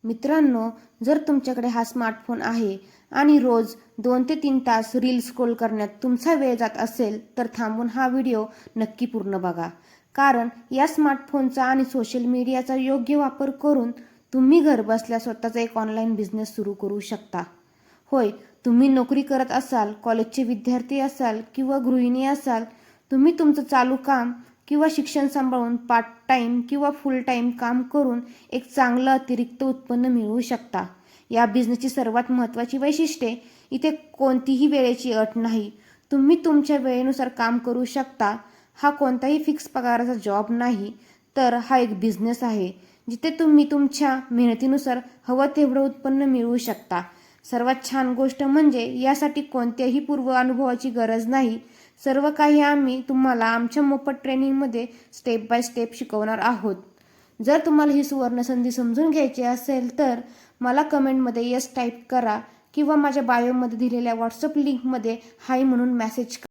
मित्रांनो, जर तुमच्याकडे हा स्मार्टफोन आहे आणि रोज 2 ते 3 तास रील स्क्रोल करण्यात तुमचा वेळ जात असेल तर थांबून हा व्हिडिओ नक्की पूर्ण बघा. कारण या स्मार्टफोनचा आणि सोशल मीडियाचा योग्य वापर करून तुम्ही घरबसल्या स्वतःचा एक ऑनलाईन बिझनेस सुरू करू शकता. होय, तुम्ही नोकरी करत असाल, कॉलेजचे विद्यार्थी असाल किंवा गृहिणी असाल, तुम्ही तुमचं चालू काम किंवा शिक्षण सांभाळून पार्ट टाइम किंवा फुल टाइम काम करून एक चांगलं अतिरिक्त उत्पन्न मिळवू शकता. या बिझनेसची सर्वात महत्त्वाची वैशिष्ट्ये, इथे कोणतीही वेळेची अट नाही. तुम्ही तुमच्या वेळेनुसार काम करू शकता. हा कोणताही फिक्स पगाराचा जॉब नाही, तर हा एक बिझनेस आहे जिथे तुम्ही तुमच्या मेहनतीनुसार हवं तेवढं उत्पन्न मिळवू शकता. सर्वात छान गोष्ट म्हणजे यासाठी कोणत्याही पूर्व अनुभवाची गरज नाही. सर्व काही आम्ही तुम्हाला आमच्या मोफत ट्रेनिंगमध्ये स्टेप बाय स्टेप शिकवणार आहोत. जर तुम्हाला ही सुवर्णसंधी समजून घ्यायची असेल तर मला कमेंटमध्ये येस टाईप करा किंवा माझ्या बायोमध्ये दिलेल्या व्हॉट्सअप लिंकमध्ये हाय म्हणून मेसेज करा.